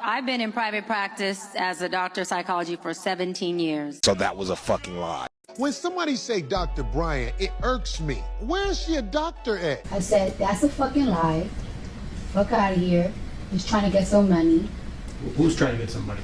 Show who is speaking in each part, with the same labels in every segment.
Speaker 1: I've been in private practice as a doctor of psychology for 17 years.
Speaker 2: So that was a fucking lie.
Speaker 3: When somebody say Dr. Bryant, it irks me. Where is she a doctor at?
Speaker 4: I said, that's a fucking lie. Fuck out of here. He's trying to get some money.
Speaker 5: Who's trying to get some money?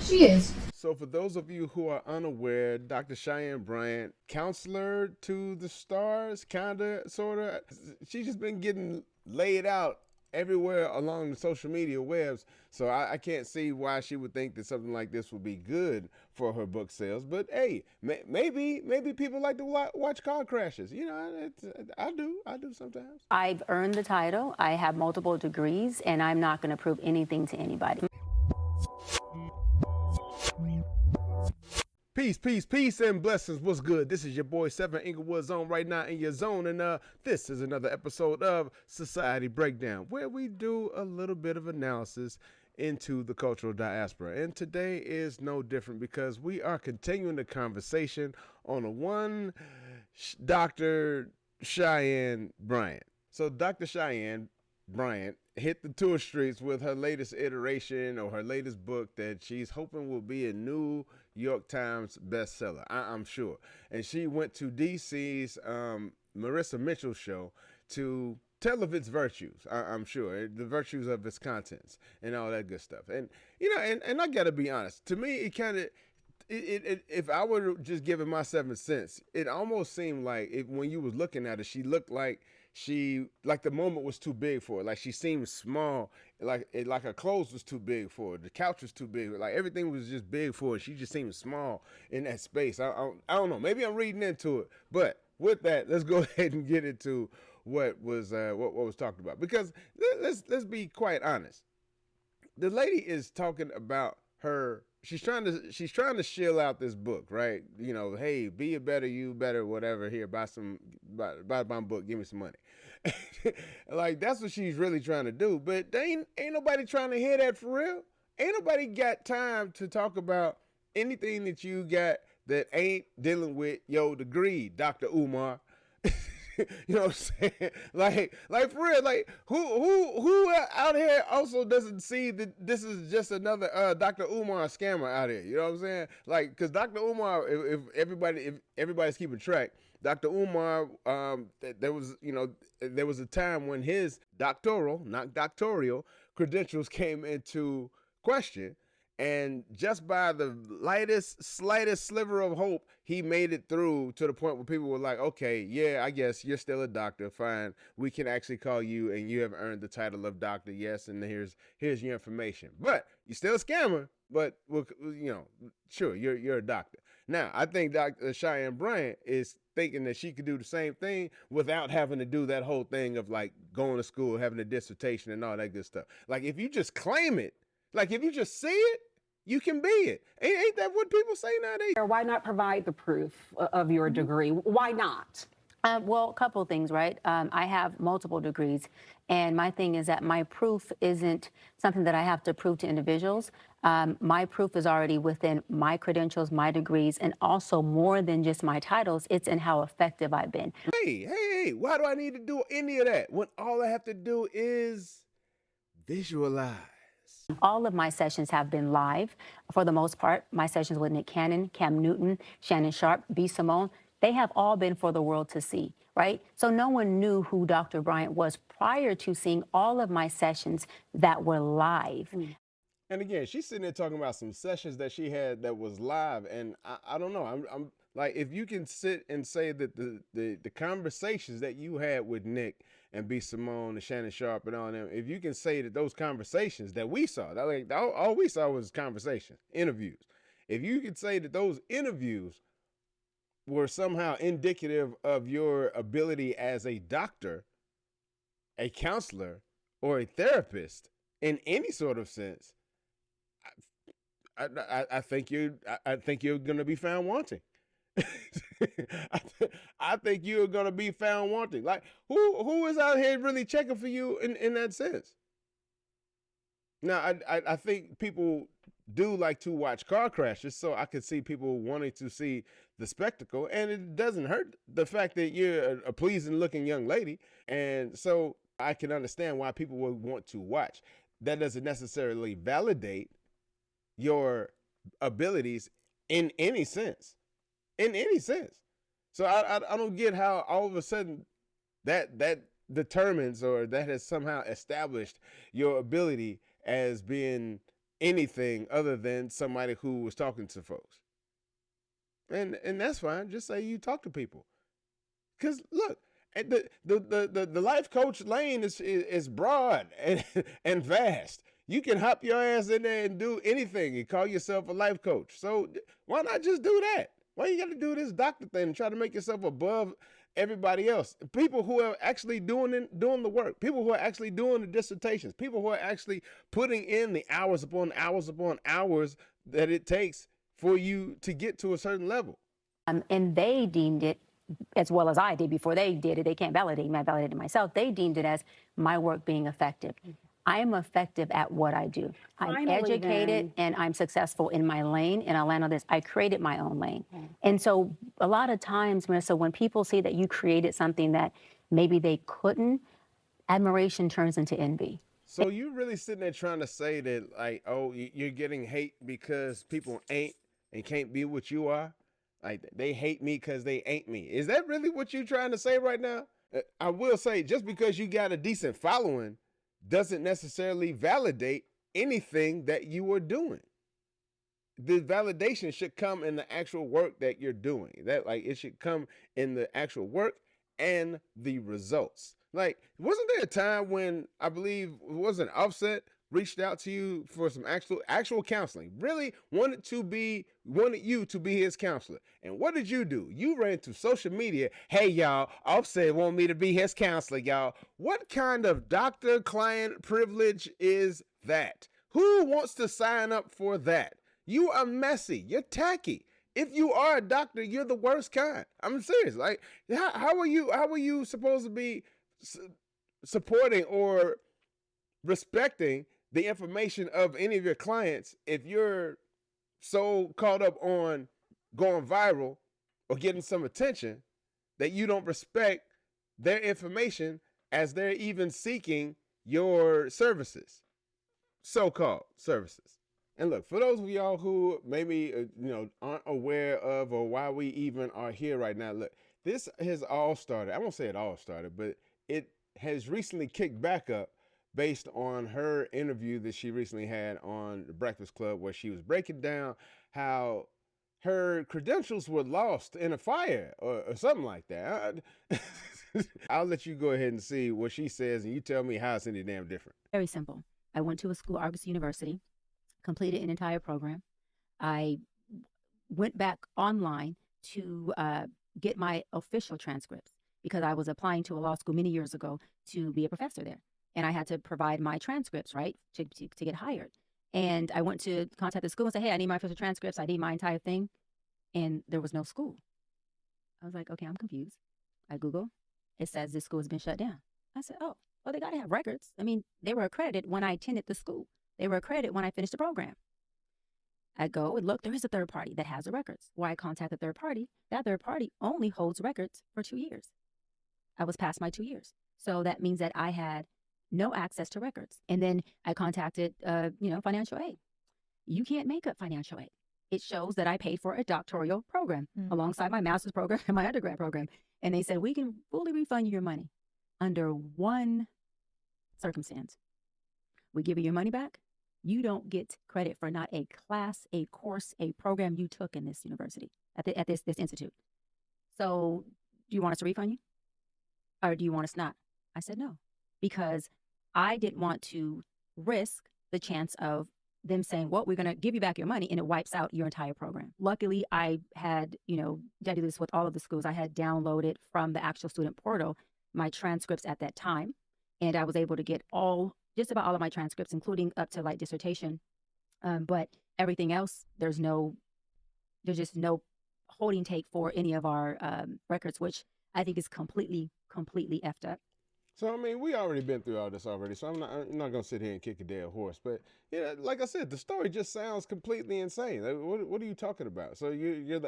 Speaker 4: She is.
Speaker 6: So for those of you who are unaware, Dr. Cheyenne Bryant, counselor to the stars, kinda, sorta. She's just been getting laid out everywhere along the social media webs. So I can't see why she would think that something like this would be good for her book sales. But hey, maybe people like to watch car crashes. You know, I do sometimes.
Speaker 7: I've earned the title. I have multiple degrees, and I'm not going to prove anything to anybody.
Speaker 6: Peace, and blessings. What's good? This is your boy 7 Inglewood Zone right now in your zone, and this is another episode of Society Breakdown, where we do a little bit of analysis into the cultural diaspora. And today is no different because we are continuing the conversation on Dr. Cheyenne Bryant. So Dr. Cheyenne Bryant hit the tour streets with her latest iteration or her latest book that she's hoping will be a New York Times bestseller, I'm sure. And she went to DC's Marissa Mitchell show to tell of its virtues, I'm sure, the virtues of its contents and all that good stuff. And, you know, and I gotta be honest, to me, it kind of, if I were just giving my 7 cents, it almost seemed like when you was looking at her, she looked like the moment was too big for her. Like she seemed small, like her clothes was too big for her. The couch was too big. Like everything was just big for her. She just seemed small in that space. I don't know. Maybe I'm reading into it. But with that, let's go ahead and get into what was talked about. Because let's be quite honest. The lady is talking about her. She's trying to shill out this book, right? You know, hey, be a better you, better whatever. Here, buy my book, give me some money. Like that's what she's really trying to do. But ain't nobody trying to hear that for real. Ain't nobody got time to talk about anything that you got that ain't dealing with your degree, Dr. Umar. You know what I'm saying? Like for real, like who out here also doesn't see that this is just another Dr. Umar scammer out here? You know what I'm saying? Like, because Dr. Umar, if everybody's keeping track, Dr. Umar, there was a time when his doctoral, not doctorial, credentials came into question. And just by the slightest sliver of hope, he made it through to the point where people were like, okay, yeah, I guess you're still a doctor. Fine. We can actually call you and you have earned the title of doctor. Yes. And here's your information, but you're still a scammer, but sure, you're a doctor. Now, I think Dr. Cheyenne Bryant is thinking that she could do the same thing without having to do that whole thing of like going to school, having a dissertation and all that good stuff. Like if you just claim it, like if you just see it, you can be it. Ain't that what people say nowadays?
Speaker 8: Or why not provide the proof of your degree? Why not?
Speaker 7: Well, a couple of things, right? I have multiple degrees, and my thing is that my proof isn't something that I have to prove to individuals. My proof is already within my credentials, my degrees, and also more than just my titles. It's in how effective I've been.
Speaker 6: Hey, why do I need to do any of that when all I have to do is visualize?
Speaker 7: All of my sessions have been live for the most part. My sessions with Nick Cannon, Cam Newton, Shannon Sharp, B. Simone, they have all been for the world to see, right? So no one knew who Dr. Bryant was prior to seeing all of my sessions that were live.
Speaker 6: And again, she's sitting there talking about some sessions that she had that was live. And I don't know. I'm like, if you can sit and say that the conversations that you had with Nick and B. Simone and Shannon Sharp and all them, if you can say that those conversations that we saw, all we saw was conversations, interviews. If you could say that those interviews were somehow indicative of your ability as a doctor, a counselor, or a therapist in any sort of sense, I think you're going to be found wanting. I think you're gonna be found wanting. Like who is out here really checking for you in that sense? Now I think people do like to watch car crashes, so I could see people wanting to see the spectacle, and it doesn't hurt the fact that you're a pleasing looking young lady, and so I can understand why people would want to watch. that doesn't necessarily validate your abilities in any sense. In any sense. So I don't get how all of a sudden that determines, or that has somehow established your ability as being anything other than somebody who was talking to folks. And that's fine. Just say you talk to people. Cause look, the life coach lane is broad and vast. You can hop your ass in there and do anything and call yourself a life coach. So why not just do that? Why you got to do this doctor thing and try to make yourself above everybody else? People who are actually doing the work, people who are actually doing the dissertations, people who are actually putting in the hours upon hours upon hours that it takes for you to get to a certain level.
Speaker 7: And they deemed it, as well as I did before they did it, they can't validate me, I validated myself. They deemed it as my work being effective. I am effective at what I do. I'm
Speaker 8: Finally,
Speaker 7: educated and I'm successful in my lane, and I'll land on this. I created my own lane. And so a lot of times, Marissa, when people see that you created something that maybe they couldn't, admiration turns into envy.
Speaker 6: So you really sitting there trying to say that, like, oh, you're getting hate because people ain't and can't be what you are? Like, they hate me because they ain't me. Is that really what you're trying to say right now? I will say, just because you got a decent following doesn't necessarily validate anything that you are doing. The validation should come in the actual work that you're doing. That, like, it should come in the actual work and the results. Like, wasn't there a time when I believe it was an Offset reached out to you for some actual counseling, really wanted you to be his counselor? And what did you do? You ran to social media. Hey, y'all, Offset want me to be his counselor, y'all. What kind of doctor-client privilege is that? Who wants to sign up for that? You are messy. You're tacky. If you are a doctor, you're the worst kind. I'm serious. Like, how are you supposed to be supporting or respecting the information of any of your clients if you're so caught up on going viral or getting some attention that you don't respect their information as they're even seeking your services, so-called services? And look, for those of y'all who maybe aren't aware of or why we even are here right now, look, this has all started. I won't say it all started, but it has recently kicked back up based on her interview that she recently had on the Breakfast Club, where she was breaking down how her credentials were lost in a fire or something like that. I'll let you go ahead and see what she says, and you tell me how it's any damn different.
Speaker 7: Very simple. I went to a school, Argos University, completed an entire program. I went back online to get my official transcripts because I was applying to a law school many years ago to be a professor there. And I had to provide my transcripts, right, to get hired. And I went to contact the school and say, hey, I need my official transcripts. I need my entire thing. And there was no school. I was like, okay, I'm confused. I Google. It says this school has been shut down. I said, oh, well, they got to have records. I mean, they were accredited when I attended the school. They were accredited when I finished the program. I go and look, there is a third party that has the records. Why I contact the third party, that third party only holds records for 2 years. I was past my 2 years. So that means that I had no access to records. And then I contacted, financial aid. You can't make up financial aid. It shows that I paid for a doctoral program alongside my master's program and my undergrad program. And they said, we can fully refund you your money under one circumstance. We give you your money back. You don't get credit for not a class, a course, a program you took in this university, at this institute. So do you want us to refund you? Or do you want us not? I said no, because I didn't want to risk the chance of them saying, well, we're going to give you back your money, and it wipes out your entire program. Luckily, I had, I do this with all of the schools. I had downloaded from the actual student portal my transcripts at that time, and I was able to get just about all of my transcripts, including up to like dissertation. But everything else, there's just no holding take for any of our records, which I think is completely effed up.
Speaker 6: So, I mean, we already been through all this already, so I'm not going to sit here and kick a dead horse. But, like I said, the story just sounds completely insane. Like, what are you talking about? So you're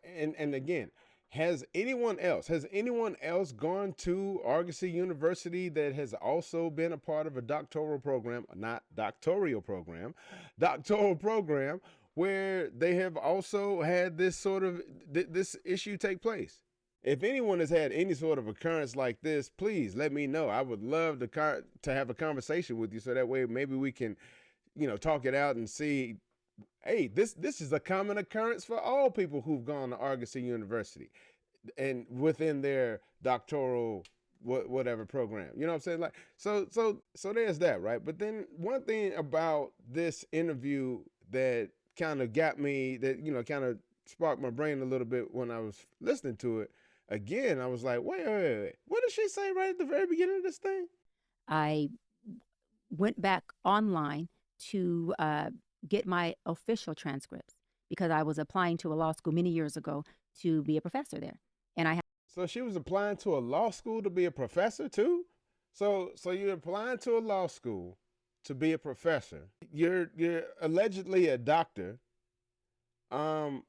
Speaker 6: and again, Has anyone else gone to Argosy University that has also been a part of a doctoral program, not doctoral program, doctoral program, where they have also had this sort of this issue take place? If anyone has had any sort of occurrence like this, please let me know. I would love to have a conversation with you, so that way maybe we can, talk it out and see, hey, this is a common occurrence for all people who've gone to Argosy University and within their doctoral whatever program. You know what I'm saying? Like, so there's that, right? But then one thing about this interview that kind of got me, that, kind of sparked my brain a little bit when I was listening to it again, I was like, wait. What did she say right at the very beginning of this thing?
Speaker 7: I went back online to get my official transcripts because I was applying to a law school many years ago to be a professor there. And I
Speaker 6: So she was applying to a law school to be a professor too? So you're applying to a law school to be a professor. You're allegedly a doctor. And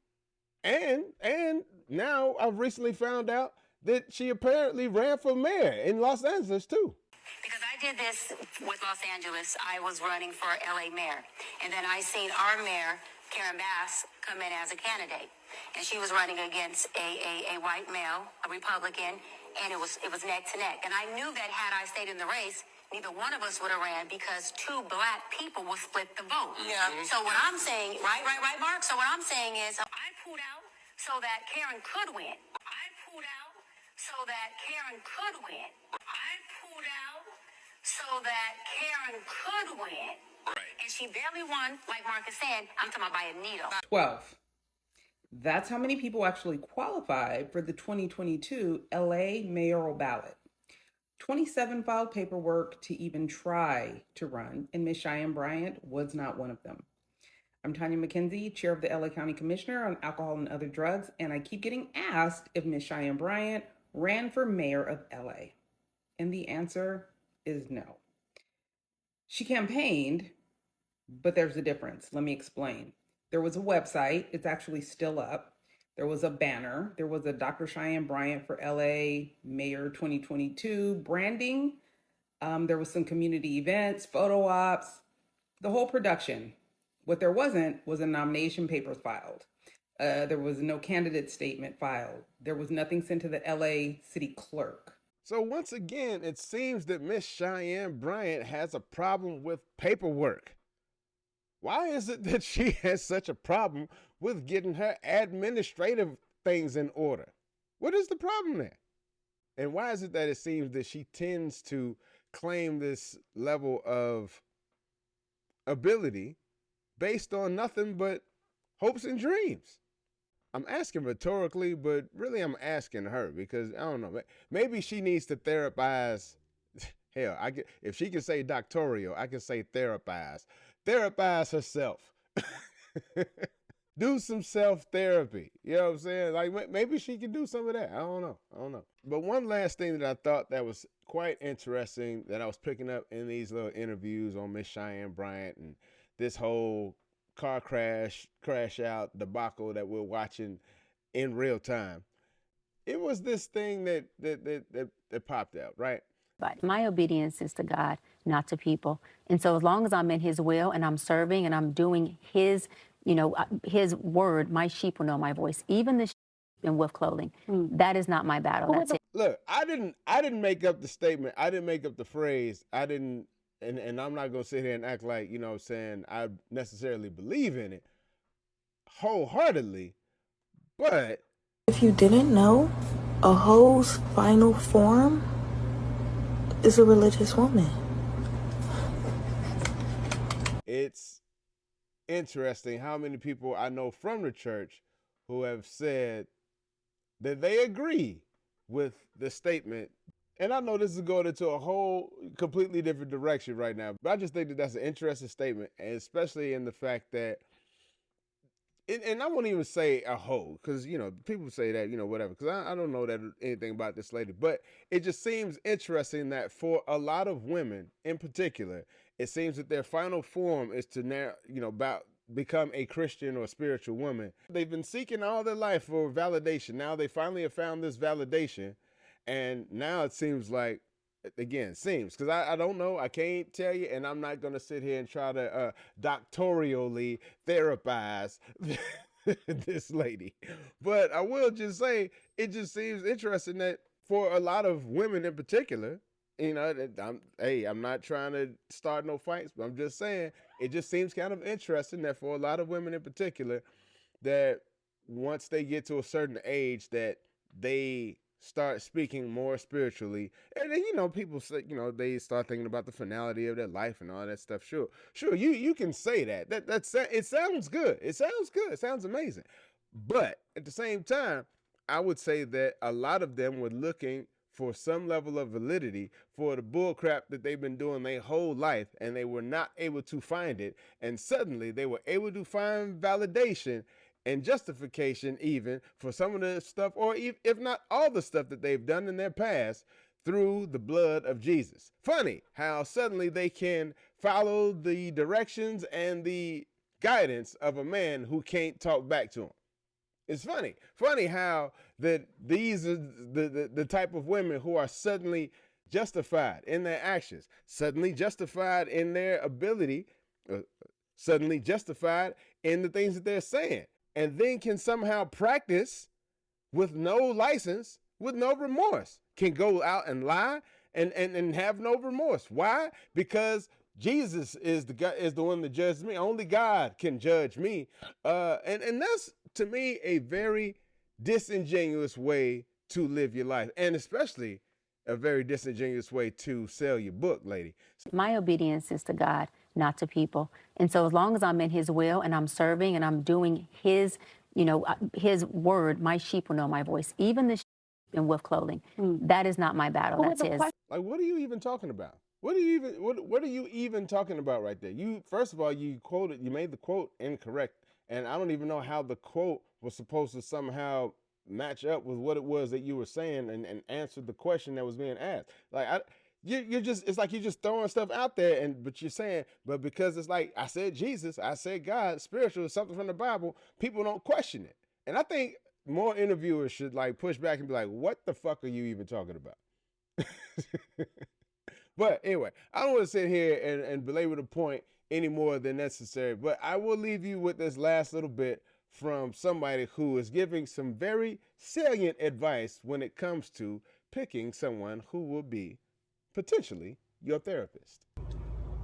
Speaker 6: now I've recently found out that she apparently ran for mayor in Los Angeles too.
Speaker 1: Because I did this with Los Angeles, I was running for LA mayor. And then I seen our mayor, Karen Bass, come in as a candidate. And she was running against a white male, a Republican, and it was neck to neck. And I knew that had I stayed in the race, neither one of us would have ran because two black people would split the vote. Yeah. So what I'm saying, right, Mark? So what I'm saying is I pulled out so that Karen could win. I pulled out so that Karen could win. I pulled out so that Karen could win. Right. And she barely won, like Mark is saying, I'm talking about by a needle.
Speaker 2: 12. That's how many people actually qualified for the 2022 LA mayoral ballot. 27 filed paperwork to even try to run, and Ms. Cheyenne Bryant was not one of them. I'm Tanya McKenzie, chair of the LA County Commissioner on Alcohol and Other Drugs, and I keep getting asked if Ms. Cheyenne Bryant ran for mayor of LA. And the answer is no. She campaigned, but there's a difference. Let me explain. There was a website. It's actually still up. There was a banner. There was a Dr. Cheyenne Bryant for LA Mayor 2022 branding. There was some community events, photo ops, the whole production. What there wasn't was a nomination papers filed. There was no candidate statement filed. There was nothing sent to the LA city clerk.
Speaker 6: So once again, it seems that Miss Cheyenne Bryant has a problem with paperwork. Why is it that she has such a problem with getting her administrative things in order? What is the problem there? And why is it that it seems that she tends to claim this level of ability based on nothing but hopes and dreams? I'm asking rhetorically, but really I'm asking her because I don't know. Maybe she needs to therapize. Hell, if she can say doctoral, I can say therapize. Therapize herself. Do some self-therapy. You know what I'm saying? Like maybe she can do some of that. I don't know. But one last thing that I thought that was quite interesting that I was picking up in these little interviews on Miss Cheyenne Bryant and this whole car crash out debacle that we're watching in real time. It was this thing that popped out, right?
Speaker 7: But my obedience is to God, not to people. And so as long as I'm in his will and I'm serving and I'm doing his, his word, my sheep will know my voice. Even the sheep in wolf clothing. That is not my battle. That's it.
Speaker 6: Look, I didn't make up the statement. I didn't make up the phrase. I didn't, and I'm not going to sit here and act like, saying I necessarily believe in it wholeheartedly. But
Speaker 9: if you didn't know, a hoe's final form is a religious woman.
Speaker 6: It's interesting how many people I know from the church who have said that they agree with the statement. And I know this is going into a whole completely different direction right now, but I just think that that's an interesting statement, and especially in the fact that, and I won't even say a hoe, because, people say that, whatever, because I don't know anything about this lady, but it just seems interesting that for a lot of women in particular, it seems that their final form is to now, become a Christian or spiritual woman. They've been seeking all their life for validation. Now they finally have found this validation. And now it seems like, again, because I don't know, I can't tell you, and I'm not going to sit here and try to doctorally therapize this lady. But I will just say, it just seems interesting that for a lot of women in particular, you know, I'm not trying to start no fights, but I'm just saying, it just seems kind of interesting that for a lot of women in particular, that once they get to a certain age, that they start speaking more spiritually. And then, you know, people say, you know, they start thinking about the finality of their life and all that stuff. Sure, you can say that. It sounds good. It sounds good. It sounds amazing. But at the same time, I would say that a lot of them were looking for some level of validity for the bullcrap that they've been doing their whole life, and they were not able to find it. And suddenly they were able to find validation and justification even for some of the stuff, or if not all the stuff that they've done in their past, through the blood of Jesus. Funny how suddenly they can follow the directions and the guidance of a man who can't talk back to them. It's funny how that these are the type of women who are suddenly justified in their actions, suddenly justified in their ability, suddenly justified in the things that they're saying, and then can somehow practice with no license, with no remorse, can go out and lie and have no remorse. Why? Because Jesus is the one that judges me. Only God can judge me. And that's, to me, a very disingenuous way to live your life, and especially a very disingenuous way to sell your book, lady.
Speaker 7: My obedience is to God, not to people. And so as long as I'm in his will and I'm serving and I'm doing his, his word, my sheep will know my voice, even the sheep in wolf clothing. That is not my battle. That's his.
Speaker 6: Like, what are you even talking about? What are you even talking about right there? First of all, you made the quote incorrect. And I don't even know how the quote was supposed to somehow match up with what it was that you were saying and answered the question that was being asked. Like, it's like you're just throwing stuff out there, but you're saying, but because it's like, I said Jesus, I said God, spiritual, something from the Bible, people don't question it. And I think more interviewers should like push back and be like, what the fuck are you even talking about? But anyway, I don't want to sit here and belabor the point any more than necessary, but I will leave you with this last little bit from somebody who is giving some very salient advice when it comes to picking someone who will be potentially your therapist.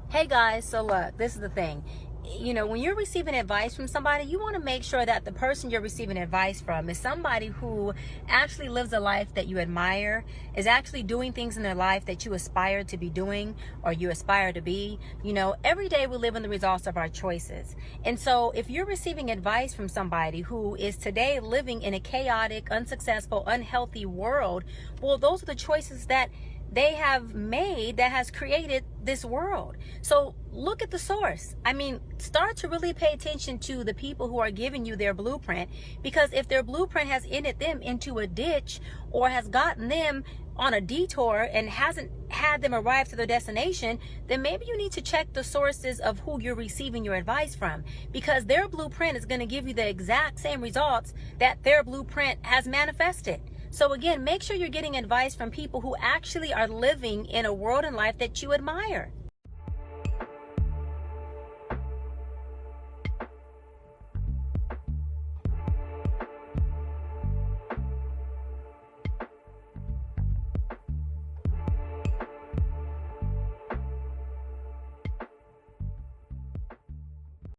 Speaker 7: Hey guys, so look, this is the thing. When you're receiving advice from somebody, you want to make sure that the person you're receiving advice from is somebody who actually lives a life that you admire, is actually doing things in their life that you aspire to be doing or you aspire to be. Every day we live in the results of our choices. And so if you're receiving advice from somebody who is today living in a chaotic, unsuccessful, unhealthy world, well, those are the choices that they have made that has created this world. So look at the source. Start to really pay attention to the people who are giving you their blueprint, because if their blueprint has ended them into a ditch or has gotten them on a detour and hasn't had them arrive to their destination, then maybe you need to check the sources of who you're receiving your advice from, because their blueprint is going to give you the exact same results that their blueprint has manifested. So again, make sure you're getting advice from people who actually are living in a world and life that you admire.